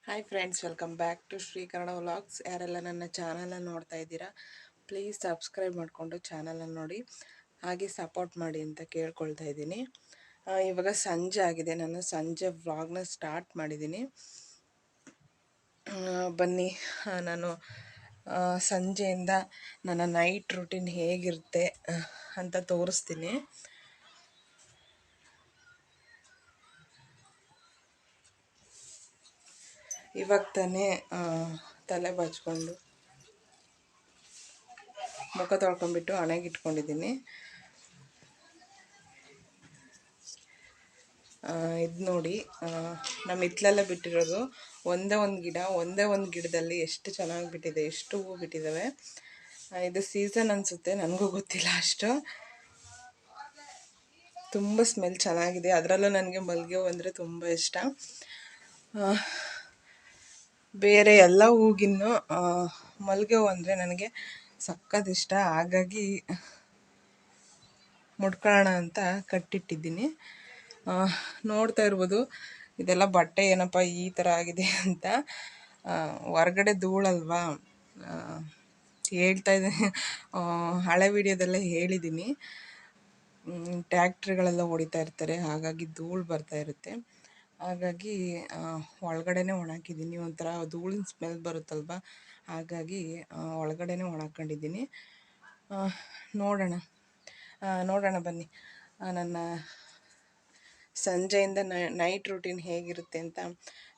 Hi friends, welcome back to Shri Kannada vlogs. ಯಾರೆಲ್ಲ ನನ್ನ ಚಾನಲನ್ನು ನೋಡ್ತಾ ಇದ್ದೀರಾ, ಪ್ಲೀಸ್ ಸಬ್ಸ್ಕ್ರೈಬ್ ಮಾಡಿಕೊಂಡು ಚಾನಲನ್ನು ನೋಡಿ, ಹಾಗೆ ಸಪೋರ್ಟ್ ಮಾಡಿ ಅಂತ ಕೇಳ್ಕೊಳ್ತಾ ಇದ್ದೀನಿ. ಇವಾಗ ಸಂಜೆ ಆಗಿದೆ, ನಾನು ಸಂಜೆ ವ್ಲಾಗ್ನ ಸ್ಟಾರ್ಟ್ ಮಾಡಿದ್ದೀನಿ. ಬನ್ನಿ, ನಾನು ಸಂಜೆಯಿಂದ ನನ್ನ ನೈಟ್ ರೂಟೀನ್ ಹೇಗಿರುತ್ತೆ ಅಂತ ತೋರಿಸ್ತೀನಿ. ಇವಾಗ ತಾನೇ ತಲೆ ಬಚ್ಕೊಂಡು ಮುಖ ತೊಳ್ಕೊಂಡ್ಬಿಟ್ಟು ಹಣೆಗೆ ಇಟ್ಕೊಂಡಿದ್ದೀನಿ. ಇದು ನೋಡಿ, ನಮ್ಮ ಹಿತ್ಲೆಲ್ಲ ಬಿಟ್ಟಿರೋದು ಒಂದೇ ಒಂದು ಗಿಡದಲ್ಲಿ ಎಷ್ಟು ಚೆನ್ನಾಗಿ ಬಿಟ್ಟಿದೆ, ಎಷ್ಟು ಹೂವು ಬಿಟ್ಟಿದ್ದಾವೆ. ಇದು ಸೀಸನ್ ಅನಿಸುತ್ತೆ, ನನಗೂ ಗೊತ್ತಿಲ್ಲ ಅಷ್ಟು. ತುಂಬ ಸ್ಮೆಲ್ ಚೆನ್ನಾಗಿದೆ, ಅದರಲ್ಲೂ ನನಗೆ ಮಲ್ಲಿಗೆ ಹೂವು ಅಂದರೆ ತುಂಬ ಇಷ್ಟ. ಬೇರೆ ಎಲ್ಲ ಹೂಗಿನ್ನೂ ಮಲ್ಲಿಗೆ ಹೂವು ಅಂದರೆ ನನಗೆ ಸಖತ್ ಇಷ್ಟ. ಹಾಗಾಗಿ ಮುಡ್ಕೊಳ್ಳೋಣ ಅಂತ ಕಟ್ಟಿಟ್ಟಿದ್ದೀನಿ. ನೋಡ್ತಾ ಇರ್ಬೋದು, ಇದೆಲ್ಲ ಬಟ್ಟೆ ಏನಪ್ಪ ಈ ಥರ ಆಗಿದೆ ಅಂತ. ಹೊರಗಡೆ ಧೂಳಲ್ವಾ, ಹೇಳ್ತಾ ಇದ್ದೀನಿ, ಹಳೆ ವಿಡಿಯೋದಲ್ಲೇ ಹೇಳಿದ್ದೀನಿ. ಟ್ಯಾಕ್ಟ್ರಿಗಳೆಲ್ಲ ಹೊಡಿತಾ ಇರ್ತಾರೆ, ಹಾಗಾಗಿ ಧೂಳು ಬರ್ತಾ ಇರುತ್ತೆ. ಹಾಗಾಗಿ ಒಳಗಡೆನೇ ಒಣಾಕಿದ್ದೀನಿ. ಒಂಥರ ಧೂಳಿನ ಸ್ಮೆಲ್ ಬರುತ್ತಲ್ವ, ಹಾಗಾಗಿ ಒಳಗಡೆನೇ ಒಣಾಕೊಂಡಿದ್ದೀನಿ. ನೋಡೋಣ ಬನ್ನಿ, ನನ್ನ ಸಂಜೆಯಿಂದ ನೈಟ್ ರೂಟೀನ್ ಹೇಗಿರುತ್ತೆ ಅಂತ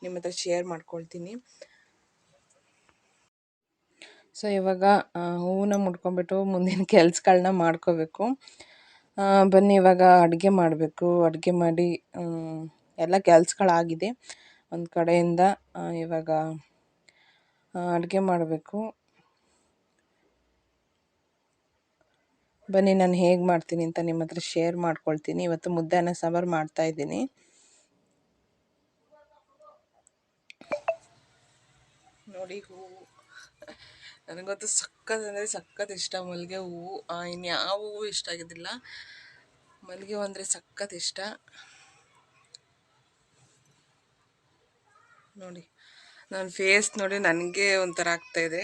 ನಿಮ್ಮ ಹತ್ರ ಶೇರ್ ಮಾಡ್ಕೊಳ್ತೀನಿ. ಸೊ ಇವಾಗ ಹೂವನ್ನ ಮುಡ್ಕೊಂಡ್ಬಿಟ್ಟು ಮುಂದಿನ ಕೆಲ್ಸಗಳನ್ನ ಮಾಡ್ಕೋಬೇಕು. ಬನ್ನಿ, ಇವಾಗ ಅಡುಗೆ ಮಾಡಬೇಕು. ಅಡುಗೆ ಮಾಡಿ ಎಲ್ಲ ಕೆಲಸಗಳಾಗಿದೆ ಒಂದು ಕಡೆಯಿಂದ. ಇವಾಗ ಅಡುಗೆ ಮಾಡಬೇಕು. ಬನ್ನಿ, ನಾನು ಹೇಗೆ ಮಾಡ್ತೀನಿ ಅಂತ ನಿಮ್ಮ ಹತ್ರ ಶೇರ್ ಮಾಡ್ಕೊಳ್ತೀನಿ. ಇವತ್ತು ಮುದ್ದೆ ಅನ್ನ ಸಾಂಬಾರು ಮಾಡ್ತಾಯಿದ್ದೀನಿ. ನೋಡಿ, ಹೂವು ನನಗಂತೂ ಸಖತ್ ಇಷ್ಟ. ಮಲ್ಲಿಗೆ ಹೂವು, ಇನ್ಯಾವ ಹೂವು ಇಷ್ಟ ಆಗೋದಿಲ್ಲ, ಮಲ್ಲಿಗೆ ಹೂವು ಅಂದರೆ ಸಖತ್ ಇಷ್ಟ. ನೋಡಿ, ನನ್ನ ಫೇಸ್ ನೋಡಿ ನನಗೆ ಒಂಥರ ಆಗ್ತಾಯಿದೆ.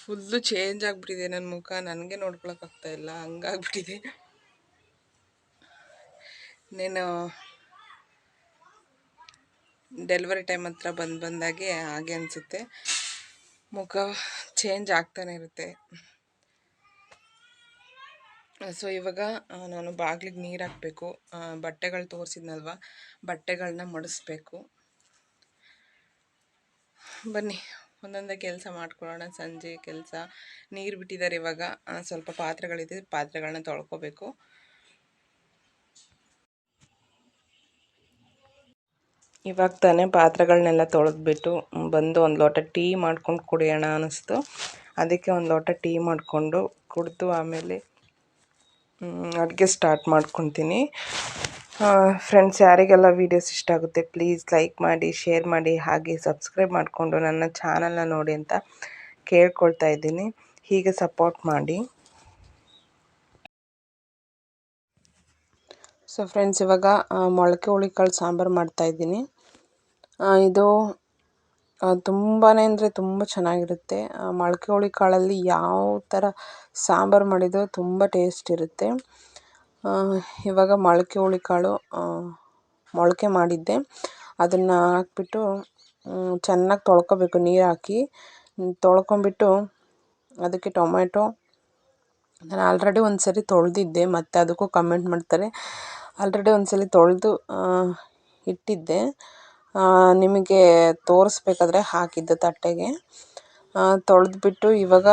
ಫುಲ್ಲು ಚೇಂಜ್ ಆಗಿಬಿಟ್ಟಿದೆ ನನ್ನ ಮುಖ, ನನಗೆ ನೋಡ್ಕೊಳಕ್ಕಾಗ್ತಾಯಿಲ್ಲ, ಹಂಗಾಗ್ಬಿಟ್ಟಿದೆ. ನೀನು ಡೆಲಿವರಿ ಟೈಮ್ ಹತ್ರ ಬಂದಾಗೆ ಹಾಗೆ ಅನಿಸುತ್ತೆ, ಮುಖ ಚೇಂಜ್ ಆಗ್ತಾನೆ ಇರುತ್ತೆ. ಸೊ ಇವಾಗ ನಾನು ಬಾಗಿಲಿಗೆ ನೀರು ಹಾಕಬೇಕು. ಬಟ್ಟೆಗಳು ತೋರಿಸಿದ್ನಲ್ವ, ಬಟ್ಟೆಗಳನ್ನ ಮಡಿಸ್ಬೇಕು. ಬನ್ನಿ, ಒಂದೊಂದೇ ಕೆಲಸ ಮಾಡ್ಕೊಳ್ಳೋಣ. ಸಂಜೆ ಕೆಲಸ, ನೀರು ಬಿಟ್ಟಿದ್ದಾರೆ. ಇವಾಗ ಸ್ವಲ್ಪ ಪಾತ್ರೆಗಳಿದೆ, ಪಾತ್ರೆಗಳನ್ನ ತೊಳ್ಕೊಬೇಕು. ಇವಾಗ ತಾನೇ ಪಾತ್ರೆಗಳನ್ನೆಲ್ಲ ತೊಳೆದ್ಬಿಟ್ಟು ಬಂದು ಒಂದು ಲೋಟ ಟೀ ಮಾಡ್ಕೊಂಡು ಕುಡಿಯೋಣ ಅನ್ನಿಸ್ತು. ಅದಕ್ಕೆ ಒಂದು ಲೋಟ ಟೀ ಮಾಡಿಕೊಂಡು ಕುಡಿದು ಆಮೇಲೆ ಅಡುಗೆ ಸ್ಟಾರ್ಟ್ ಮಾಡ್ಕೊತೀನಿ. ಫ್ರೆಂಡ್ಸ್, ಯಾರಿಗೆಲ್ಲ ವೀಡಿಯೋಸ್ ಇಷ್ಟ ಆಗುತ್ತೆ ಪ್ಲೀಸ್ ಲೈಕ್ ಮಾಡಿ, ಶೇರ್ ಮಾಡಿ, ಹಾಗೆ ಸಬ್ಸ್ಕ್ರೈಬ್ ಮಾಡಿಕೊಂಡು ನನ್ನ ಚಾನಲ್ನ ನೋಡಿ ಅಂತ ಕೇಳ್ಕೊಳ್ತಾ ಇದ್ದೀನಿ. ಹೀಗೆ ಸಪೋರ್ಟ್ ಮಾಡಿ. ಸೊ ಫ್ರೆಂಡ್ಸ್, ಇವಾಗ ಮೊಳಕೆ ಹುಳಿಕಾಳು ಸಾಂಬಾರು ಮಾಡ್ತಾಯಿದ್ದೀನಿ. ಇದು ತುಂಬಾ ಅಂದರೆ ತುಂಬ ಚೆನ್ನಾಗಿರುತ್ತೆ. ಮೊಳಕೆ ಹುಳಿಕಾಳಲ್ಲಿ ಯಾವ ಥರ ಸಾಂಬಾರು ಮಾಡಿದರೂ ತುಂಬ ಟೇಸ್ಟ್ ಇರುತ್ತೆ. ಇವಾಗ ಮೊಳಕೆ ಹುಳಿಕಾಳು ಮೊಳಕೆ ಮಾಡಿದ್ದೆ, ಅದನ್ನು ಹಾಕ್ಬಿಟ್ಟು ಚೆನ್ನಾಗಿ ತೊಳ್ಕೊಬೇಕು. ನೀರು ಹಾಕಿ ತೊಳ್ಕೊಂಬಿಟ್ಟು ಅದಕ್ಕೆ ಟೊಮೆಟೊ, ನಾನು ಆಲ್ರೆಡಿ ಒಂದು ಸರಿ ತೊಳೆದಿದ್ದೆ, ಮತ್ತು ಅದಕ್ಕೂ ಕಮೆಂಟ್ ಮಾಡ್ತಾರೆ. ಆಲ್ರೆಡಿ ಒಂದು ಸಲ ತೊಳೆದು ಇಟ್ಟಿದ್ದೆ, ನಿಮಗೆ ತೋರಿಸ್ಬೇಕಾದ್ರೆ ಹಾಕಿದ್ದೆ ತಟ್ಟೆಗೆ. ತೊಳೆದ್ಬಿಟ್ಟು ಇವಾಗ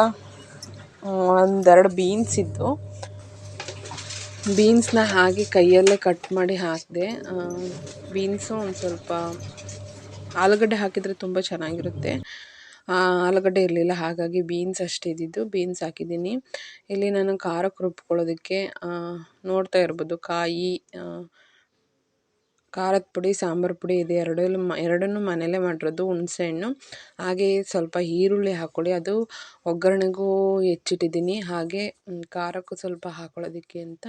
ಒಂದೆರಡು ಬೀನ್ಸ್ ಇದ್ದು, ಬೀನ್ಸ್ನ ಹಾಗೆ ಕೈಯಲ್ಲೇ ಕಟ್ ಮಾಡಿ ಹಾಕಿದೆ. ಬೀನ್ಸು ಒಂದು ಸ್ವಲ್ಪ ಆಲೂಗಡ್ಡೆ ಹಾಕಿದರೆ ತುಂಬ ಚೆನ್ನಾಗಿರುತ್ತೆ. ಆಲೂಗಡ್ಡೆ ಇರಲಿಲ್ಲ, ಹಾಗಾಗಿ ಬೀನ್ಸ್ ಅಷ್ಟೇ ಇದ್ದಿದ್ದು, ಬೀನ್ಸ್ ಹಾಕಿದ್ದೀನಿ. ಇಲ್ಲಿ ನಾನು ಖಾರಕ್ಕೆ ರುಬ್ಕೊಳ್ಳೋದಕ್ಕೆ ನೋಡ್ತಾ ಇರ್ಬೋದು, ಕಾಯಿ, ಖಾರದ ಪುಡಿ, ಸಾಂಬಾರು ಪುಡಿ ಇದೆ, ಎರಡನ್ನೂ ಮನೇಲೇ ಮಾಡಿರೋದು. ಹುಣಸೆಹಣ್ಣು, ಹಾಗೆ ಸ್ವಲ್ಪ ಈರುಳ್ಳಿ ಹಾಕ್ಕೊಳ್ಳಿ, ಅದು ಒಗ್ಗರಣೆಗೂ ಹೆಚ್ಚಿಟ್ಟಿದ್ದೀನಿ. ಹಾಗೆ ಖಾರಕ್ಕೂ ಸ್ವಲ್ಪ ಹಾಕ್ಕೊಳ್ಳೋದಕ್ಕೆ ಅಂತ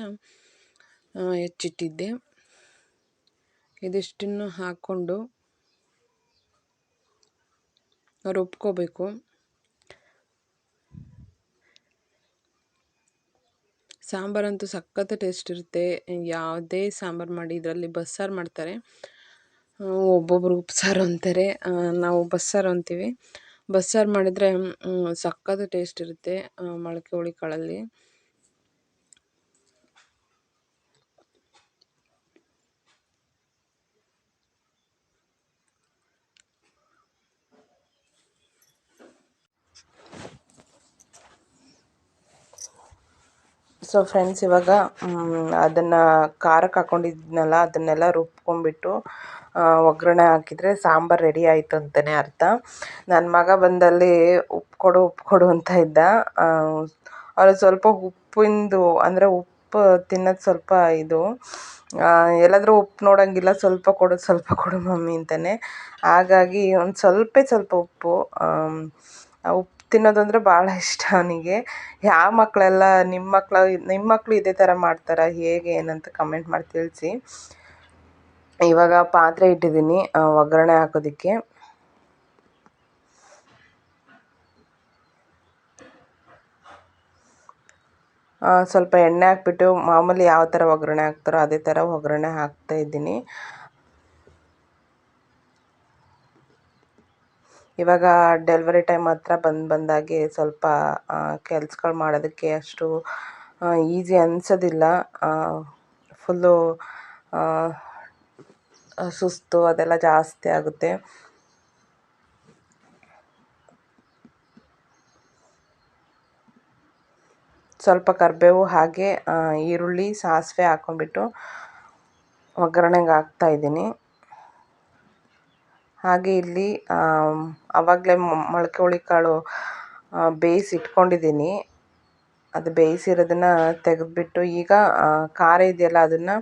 ಹೆಚ್ಚಿಟ್ಟಿದ್ದೆ. ಇದಿಷ್ಟನ್ನು ಹಾಕ್ಕೊಂಡು ರುಬ್ಕೋಬೇಕು. ಸಾಂಬಾರಂತೂ ಸಖತ್ ಟೇಸ್ಟ್ ಇರುತ್ತೆ. ಯಾವುದೇ ಸಾಂಬಾರು ಮಾಡಿ, ಇದರಲ್ಲಿ ಬಸ್ಸಾರು ಮಾಡ್ತಾರೆ. ಒಬ್ಬೊಬ್ರು ಉಪ್ಸಾರು ಅಂತಾರೆ, ನಾವು ಬಸ್ಸಾರು ಅಂತೀವಿ. ಬಸ್ಸಾರು ಮಾಡಿದರೆ ಸಖತ್ ಟೇಸ್ಟ್ ಇರುತ್ತೆ ಮೊಳಕೆ ಹುಳಿ ಕಾಳಲ್ಲಿ. ಸೊ ಫ್ರೆಂಡ್ಸ್, ಇವಾಗ ಅದನ್ನು ಖಾರಕ್ಕೆ ಹಾಕ್ಕೊಂಡಿದ್ನಲ್ಲ ಅದನ್ನೆಲ್ಲ ರುಬ್ಕೊಂಡ್ಬಿಟ್ಟು ಒಗ್ಗರಣೆ ಹಾಕಿದರೆ ಸಾಂಬಾರು ರೆಡಿ ಆಯಿತು ಅಂತಲೇ ಅರ್ಥ. ನನ್ನ ಮಗ ಬಂದಲ್ಲಿ ಉಪ್ಪು ಕೊಡು ಅಂತ ಇದ್ದ. ಅವ್ರು ಸ್ವಲ್ಪ ಉಪ್ಪಿಂದು ಅಂದರೆ ಉಪ್ಪು ತಿನ್ನೋದು ಸ್ವಲ್ಪ ಇದು, ಎಲ್ಲಾದರೂ ಉಪ್ಪು ನೋಡೋಂಗಿಲ್ಲ, ಸ್ವಲ್ಪ ಕೊಡು ಮಮ್ಮಿ ಅಂತಾನೆ. ಹಾಗಾಗಿ ಒಂದು ಸ್ವಲ್ಪ ಉಪ್ಪು ತಿನ್ನೋದಂದ್ರೆ ಭಾಳ ಇಷ್ಟ ಅವನಿಗೆ. ಯಾವ ಮಕ್ಕಳೆಲ್ಲ ನಿಮ್ಮ ಮಕ್ಕಳು ಇದೇ ಥರ ಮಾಡ್ತಾರಾ, ಹೇಗೆ ಏನಂತ ಕಮೆಂಟ್ ಮಾಡಿ ತಿಳಿಸಿ. ಇವಾಗ ಪಾತ್ರೆ ಇಟ್ಟಿದ್ದೀನಿ ಒಗ್ಗರಣೆ ಹಾಕೋದಕ್ಕೆ. ಸ್ವಲ್ಪ ಎಣ್ಣೆ ಹಾಕ್ಬಿಟ್ಟು ಮಾಮೂಲಿ ಯಾವ ಥರ ಒಗ್ಗರಣೆ ಹಾಕ್ತಾರೋ ಅದೇ ಥರ ಒಗ್ಗರಣೆ ಹಾಕ್ತಾಯಿದ್ದೀನಿ. ಇವಾಗ ಡೆಲಿವರಿ ಟೈಮ್ ಹತ್ರ ಬಂದಾಗೆ ಸ್ವಲ್ಪ ಕೆಲ್ಸಗಳು ಮಾಡೋದಕ್ಕೆ ಅಷ್ಟು ಈಸಿ ಅನಿಸೋದಿಲ್ಲ. ಫುಲ್ಲು ಸುಸ್ತು ಅದೆಲ್ಲ ಜಾಸ್ತಿ ಆಗುತ್ತೆ. ಸ್ವಲ್ಪ ಕರಿಬೇವು ಹಾಗೆ ಈರುಳ್ಳಿ ಸಾಸಿವೆ ಹಾಕ್ಕೊಂಡ್ಬಿಟ್ಟು ಒಗ್ಗರಣೆಗೆ ಹಾಕ್ತಾಯಿದ್ದೀನಿ. ಹಾಗೆ ಇಲ್ಲಿ ಆವಾಗಲೇ ಮೊಳಕೆ ಹುಳಿ ಕಾಳು ಬೇಯಿಸಿಟ್ಕೊಂಡಿದ್ದೀನಿ. ಅದು ಬೇಯಿಸಿರೋದನ್ನು ತೆಗೆದುಬಿಟ್ಟು ಈಗ ಖಾರ ಇದೆಯಲ್ಲ ಅದನ್ನು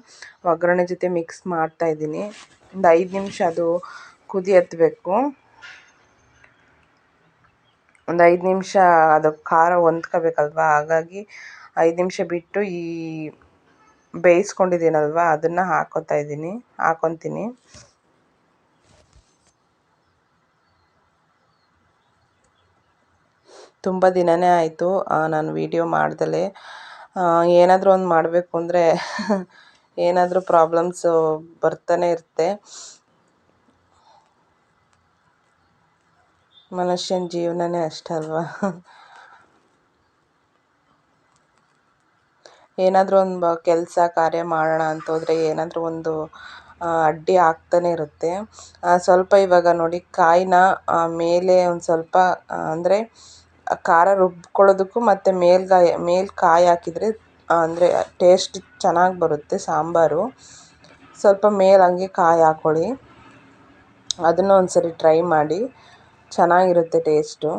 ಒಗ್ಗರಣೆ ಜೊತೆ ಮಿಕ್ಸ್ ಮಾಡ್ತಾಯಿದ್ದೀನಿ. ಒಂದು 5 ನಿಮಿಷ ಅದು ಕುದಿ ಹತ್ತಬೇಕು. ಒಂದು 5 ನಿಮಿಷ ಅದು ಖಾರ ಹೊಂದ್ಕೋಬೇಕಲ್ವ, ಹಾಗಾಗಿ 5 ನಿಮಿಷ ಬಿಟ್ಟು ಈ ಬೇಯಿಸ್ಕೊಂಡಿದ್ದೀನಲ್ವ ಅದನ್ನು ಹಾಕ್ಕೊತೀನಿ. ತುಂಬ ದಿನವೇ ಆಯಿತು ನಾನು ವಿಡಿಯೋ ಮಾಡ್ದಲೇ. ಏನಾದರೂ ಒಂದು ಮಾಡಬೇಕು ಅಂದರೆ ಏನಾದರೂ ಪ್ರಾಬ್ಲಮ್ಸು ಬರ್ತಾನೆ ಇರುತ್ತೆ. ಮನುಷ್ಯನ ಜೀವನನೇ ಅಷ್ಟಲ್ವಾ. ಏನಾದರೂ ಒಂದು ಕೆಲಸ ಕಾರ್ಯ ಮಾಡೋಣ ಅಂತ ಹೋದರೆ ಏನಾದರೂ ಒಂದು ಅಡ್ಡಿ ಆಗ್ತಾನೆ ಇರುತ್ತೆ. ಸ್ವಲ್ಪ ಇವಾಗ ನೋಡಿ ಕಾಯಿನ ಮೇಲೆ ಒಂದು ಸ್ವಲ್ಪ ಅಂದರೆ ಖಾರ ರುಬ್ಕೊಳ್ಳೋದಕ್ಕೂ ಮತ್ತು ಮೇಲೆ ಕಾಯಿ ಹಾಕಿದರೆ ಅಂದರೆ ಟೇಸ್ಟ್ ಚೆನ್ನಾಗಿ ಬರುತ್ತೆ ಸಾಂಬಾರು. ಸ್ವಲ್ಪ ಮೇಲೆ ಹಂಗೆ ಕಾಯಿ ಹಾಕ್ಕೊಳ್ಳಿ, ಅದನ್ನು ಒಂದು ಸರಿ ಟ್ರೈ ಮಾಡಿ, ಚೆನ್ನಾಗಿರುತ್ತೆ ಟೇಸ್ಟು.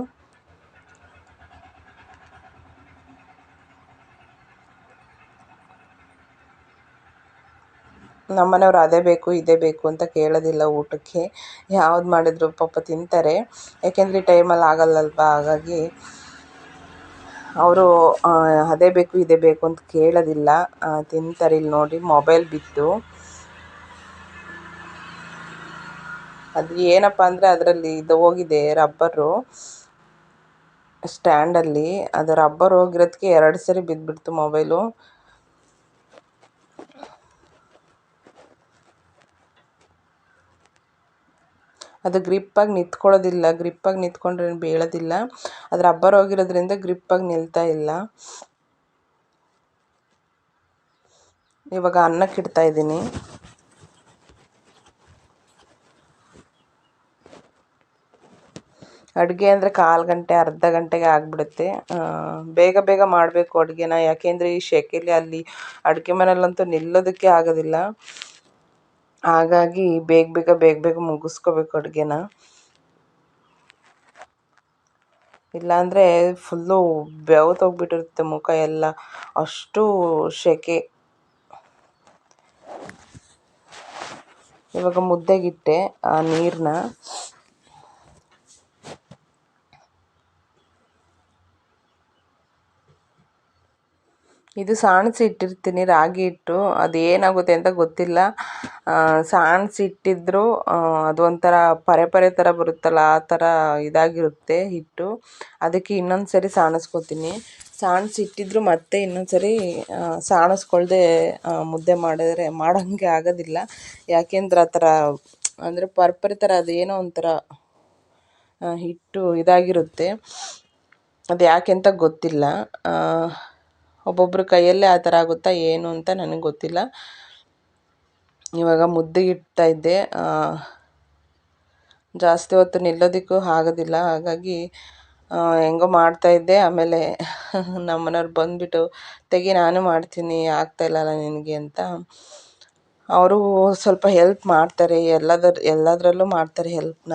ನಮ್ಮನೆಯವ್ರು ಅದೇ ಬೇಕು ಇದೇ ಬೇಕು ಅಂತ ಕೇಳೋದಿಲ್ಲ ಊಟಕ್ಕೆ. ಯಾವ್ದು ಮಾಡಿದ್ರು ಪಾಪ ತಿಂತಾರೆ, ಯಾಕೆಂದರೆ ಈ ಟೈಮಲ್ಲಿ ಆಗಲ್ಲಲ್ವ. ಹಾಗಾಗಿ ಅವರು ಅದೇ ಬೇಕು ಇದೇ ಬೇಕು ಅಂತ ಕೇಳೋದಿಲ್ಲ, ತಿಂತಾರೆ. ಇಲ್ಲಿ ನೋಡಿ ಮೊಬೈಲ್ ಬಿತ್ತು. ಅದು ಏನಪ್ಪ ಅಂದರೆ ಅದರಲ್ಲಿ ಇದು ಹೋಗಿದೆ ರಬ್ಬರು ಸ್ಟ್ಯಾಂಡಲ್ಲಿ. ಅದು ರಬ್ಬರ್ ಹೋಗಿರೋದಕ್ಕೆ 2 ಸರಿ ಬಿದ್ದುಬಿಡ್ತು ಮೊಬೈಲು. ಅದು ಗ್ರಿಪ್ಪಾಗಿ ನಿಂತ್ಕೊಳ್ಳೋದಿಲ್ಲ, ಗ್ರಿಪ್ಪಾಗಿ ನಿಂತ್ಕೊಂಡ್ರೆ ಬೀಳೋದಿಲ್ಲ. ಅದು ರಬ್ಬರ್ ಹೋಗಿರೋದ್ರಿಂದ ಗ್ರಿಪ್ಪಾಗಿ ನಿಲ್ತಾ ಇಲ್ಲ. ಇವಾಗ ಅನ್ನಕ್ಕೆ ಇಡ್ತಾಯಿದ್ದೀನಿ. ಅಡುಗೆ ಅಂದರೆ 1/4 ಗಂಟೆ ಅರ್ಧ ಗಂಟೆಗೆ ಆಗಿಬಿಡುತ್ತೆ. ಬೇಗ ಮಾಡಬೇಕು ಅಡುಗೆನ, ಯಾಕೆಂದರೆ ಈ ಸೆಕೆಯಲ್ಲಿ ಅಲ್ಲಿ ಅಡುಗೆ ಮನೆಯಲ್ಲಂತೂ ನಿಲ್ಲೋದಕ್ಕೆ ಆಗೋದಿಲ್ಲ. ಹಾಗಾಗಿ ಬೇಗ ಮುಗಿಸ್ಕೋಬೇಕು ಅಡುಗೆನ. ಇಲ್ಲಾಂದರೆ ಫುಲ್ಲು ಬೆವ್ತೋಗ್ಬಿಟ್ಟಿರುತ್ತೆ ಮುಖ ಎಲ್ಲ, ಅಷ್ಟು ಸೆಕೆ. ಇವಾಗ ಮುದ್ದೆಗಿಟ್ಟೆ ನೀರನ್ನ. ಇದು ಸಾಣಿಸಿ ಇಟ್ಟಿರ್ತೀನಿ ರಾಗಿ ಹಿಟ್ಟು, ಅದು ಏನಾಗುತ್ತೆ ಅಂತ ಗೊತ್ತಿಲ್ಲ. ಸಾಣಿಸಿ ಇಟ್ಟಿದ್ರು ಅದು ಒಂಥರ ಪರೆ ಪರೆ ಥರ ಬರುತ್ತಲ್ಲ, ಆ ಥರ ಇದಾಗಿರುತ್ತೆ ಹಿಟ್ಟು. ಅದಕ್ಕೆ ಇನ್ನೊಂದು ಸರಿ ಸಾಣಿಸ್ಕೊತೀನಿ. ಸಾಣಿಸಿ ಇಟ್ಟಿದ್ರು ಮತ್ತೆ ಇನ್ನೊಂದು ಸರಿ ಸಾಣಿಸ್ಕೊಳ್ದೆ ಮುದ್ದೆ ಮಾಡೋಂಗೆ ಆಗೋದಿಲ್ಲ. ಯಾಕೆಂದ್ರೆ ಆ ಥರ ಅಂದರೆ ಪರ್ಪರೆ ಥರ ಅದೇನೋ ಒಂಥರ ಹಿಟ್ಟು ಇದಾಗಿರುತ್ತೆ. ಅದು ಯಾಕೆ ಅಂತ ಗೊತ್ತಿಲ್ಲ. ಒಬ್ಬೊಬ್ರ ಕೈಯಲ್ಲೇ ಆ ಥರ ಆಗುತ್ತಾ ಏನು ಅಂತ ನನಗೆ ಗೊತ್ತಿಲ್ಲ. ಇವಾಗ ಮುದ್ದೆಗೆ ಇಡ್ತಾಯಿದ್ದೆ. ಜಾಸ್ತಿ ಹೊತ್ತು ನಿಲ್ಲೋದಕ್ಕೂ ಆಗೋದಿಲ್ಲ, ಹಾಗಾಗಿ ಹೆಂಗೋ ಮಾಡ್ತಾಯಿದ್ದೆ. ಆಮೇಲೆ ನಮ್ಮ ಮನೆಯವ್ರು ಬಂದುಬಿಟ್ಟು, ತೆಗಿ ನಾನು ಮಾಡ್ತೀನಿ, ಆಗ್ತಾಯಿಲ್ಲಲ್ಲ ನಿನಗೆ ಅಂತ. ಅವರು ಸ್ವಲ್ಪ ಹೆಲ್ಪ್ ಮಾಡ್ತಾರೆ, ಎಲ್ಲದರಲ್ಲೂ ಮಾಡ್ತಾರೆ ಹೆಲ್ಪ್ನ.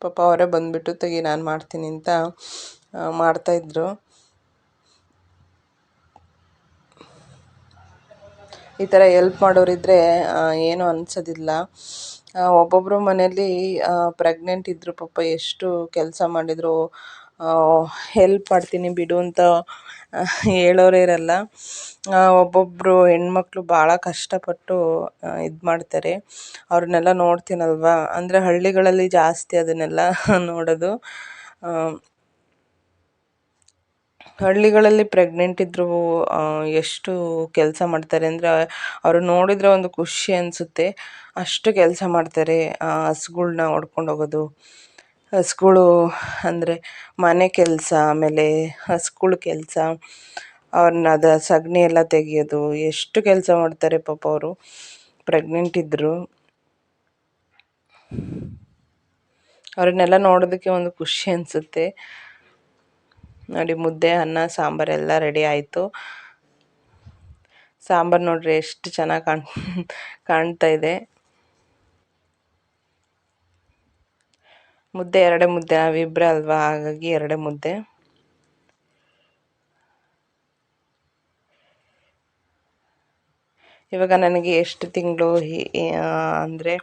ಪಾಪ ಅವರೇ ಬಂದುಬಿಟ್ಟು ತೆಗಿ ನಾನು ಮಾಡ್ತೀನಿ ಅಂತ ಮಾಡ್ತಾಯಿದ್ರು. ಈ ಥರ ಹೆಲ್ಪ್ ಮಾಡೋರಿದ್ದರೆ ಏನೂ ಅನಿಸೋದಿಲ್ಲ. ಒಬ್ಬೊಬ್ಬರು ಮನೆಯಲ್ಲಿ ಪ್ರೆಗ್ನೆಂಟ್ ಇದ್ದರು ಪಾಪ, ಎಷ್ಟು ಕೆಲಸ ಮಾಡಿದ್ರು ಹೆಲ್ಪ್ ಮಾಡ್ತೀನಿ ಬಿಡು ಅಂತ ಹೇಳೋರೇ ಇರಲ್ಲ. ಒಬ್ಬೊಬ್ಬರು ಹೆಣ್ಮಕ್ಳು ಭಾಳ ಕಷ್ಟಪಟ್ಟು ಇದು ಮಾಡ್ತಾರೆ. ಅವ್ರನ್ನೆಲ್ಲ ನೋಡ್ತೀನಲ್ವ, ಅಂದರೆ ಹಳ್ಳಿಗಳಲ್ಲಿ ಜಾಸ್ತಿ ಅದನ್ನೆಲ್ಲ ನೋಡೋದು. ಹಳ್ಳಿಗಳಲ್ಲಿ ಪ್ರೆಗ್ನೆಂಟ್ ಇದ್ದರೂ ಎಷ್ಟು ಕೆಲಸ ಮಾಡ್ತಾರೆ ಅಂದರೆ, ಅವರು ನೋಡಿದರೆ ಒಂದು ಖುಷಿ ಅನಿಸುತ್ತೆ. ಅಷ್ಟು ಕೆಲಸ ಮಾಡ್ತಾರೆ. ಹಸುಗಳ್ನ ಹೊಡ್ಕೊಂಡು ಹೋಗೋದು, ಹಸುಗಳು ಅಂದರೆ ಮನೆ ಕೆಲಸ, ಆಮೇಲೆ ಹಸುಗಳ ಕೆಲಸ, ಅವ್ರನ್ನ ಸಗಣಿ ಎಲ್ಲ ತೆಗೆಯೋದು, ಎಷ್ಟು ಕೆಲಸ ಮಾಡ್ತಾರೆ ಪಾಪ ಅವರು ಪ್ರೆಗ್ನೆಂಟ್ ಇದ್ದರು. ಅವ್ರನ್ನೆಲ್ಲ ನೋಡೋದಕ್ಕೆ ಒಂದು ಖುಷಿ ಅನಿಸುತ್ತೆ. ನೋಡಿ, ಮುದ್ದೆ, ಅನ್ನ, ಸಾಂಬಾರೆಲ್ಲ ರೆಡಿ ಆಯಿತು. ಸಾಂಬಾರು ನೋಡ್ರಿ ಎಷ್ಟು ಚೆನ್ನಾಗಿ ಕಾಣ್ತಾ ಇದೆ. ಮುದ್ದೆ ಎರಡೇ ಮುದ್ದೆ, ನಾವಿಬ್ಬರೇ ಅಲ್ವಾ, ಹಾಗಾಗಿ ಎರಡೇ ಮುದ್ದೆ. ಇವಾಗ ನನಗೆ ಎಷ್ಟು ತಿಂಗಳು ಅಂದರೆ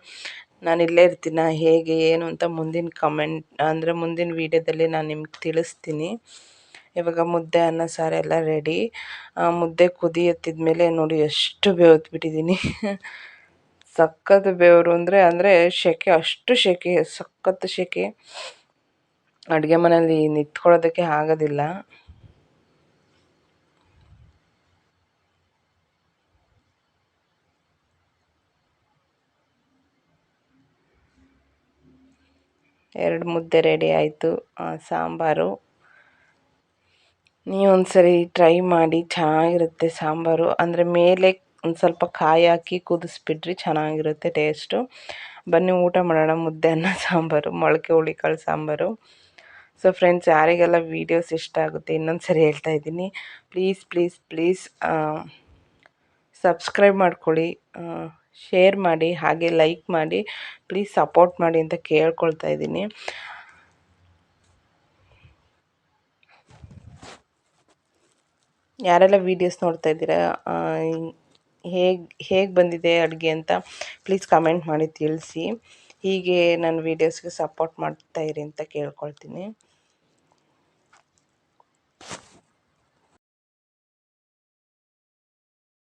ನಾನು ಇಲ್ಲೇ ಇರ್ತೀನ, ಹೇಗೆ ಏನು ಅಂತ ಮುಂದಿನ ವೀಡಿಯೋದಲ್ಲಿ ನಾನು ನಿಮ್ಗೆ ತಿಳಿಸ್ತೀನಿ. ಇವಾಗ ಮುದ್ದೆ, ಅನ್ನ, ಸಾರು ಎಲ್ಲ ರೆಡಿ. ಮುದ್ದೆ ಕುದಿ ಎತ್ತಿದ್ಮೇಲೆ ನೋಡಿ ಎಷ್ಟು ಬೇವತ್ಬಿಟ್ಟಿದ್ದೀನಿ. ಸಖತ್ ಬೆವರು ಅಂದರೆ ಸೆಕೆ, ಅಷ್ಟು ಸೆಕೆ, ಸಖತ್ ಸೆಕೆ. ಅಡುಗೆ ಮನೆಯಲ್ಲಿ ನಿಂತ್ಕೊಳ್ಳೋದಕ್ಕೆ ಆಗೋದಿಲ್ಲ. ಎರಡು ಮುದ್ದೆ ರೆಡಿ ಆಯಿತು. ಸಾಂಬಾರು ನೀವು ಒಂದ್ಸರಿ ಟ್ರೈ ಮಾಡಿ, ಚೆನ್ನಾಗಿರುತ್ತೆ ಸಾಂಬಾರು. ಅಂದರೆ ಮೇಲೆ ಒಂದು ಸ್ವಲ್ಪ ಕಾಯಿ ಹಾಕಿ ಕುದಿಸ್ಬಿಟ್ರಿ ಚೆನ್ನಾಗಿರುತ್ತೆ ಟೇಸ್ಟು. ಬನ್ನಿ ಊಟ ಮಾಡೋಣ. ಮುದ್ದೆ, ಅನ್ನ, ಸಾಂಬಾರು, ಮೊಳಕೆ ಹುಳಿಕಾಳು ಸಾಂಬಾರು. ಸೊ ಫ್ರೆಂಡ್ಸ್, ಯಾರಿಗೆಲ್ಲ ವೀಡಿಯೋಸ್ ಇಷ್ಟ ಆಗುತ್ತೆ ಇನ್ನೊಂದು ಸರಿ ಹೇಳ್ತಾ ಇದ್ದೀನಿ, ಪ್ಲೀಸ್ ಪ್ಲೀಸ್ ಪ್ಲೀಸ್ ಸಬ್ಸ್ಕ್ರೈಬ್ ಮಾಡ್ಕೊಳ್ಳಿ, ಶೇರ್ ಮಾಡಿ, ಹಾಗೆ ಲೈಕ್ ಮಾಡಿ, ಪ್ಲೀಸ್ ಸಪೋರ್ಟ್ ಮಾಡಿ ಅಂತ ಕೇಳ್ಕೊಳ್ತಾ ಇದ್ದೀನಿ. ಯಾರೆಲ್ಲ ವೀಡಿಯೋಸ್ ನೋಡ್ತಾ ಇದ್ದೀರಾ, ಹೇಗೆ ಬಂದಿದೆ ಅಡುಗೆ ಅಂತ ಪ್ಲೀಸ್ ಕಮೆಂಟ್ ಮಾಡಿ ತಿಳಿಸಿ. ಹೀಗೆ ನನ್ನ ವೀಡಿಯೋಸ್ಗೆ ಸಪೋರ್ಟ್ ಮಾಡ್ತಾಯಿರಿ ಅಂತ ಕೇಳ್ಕೊಳ್ತೀನಿ.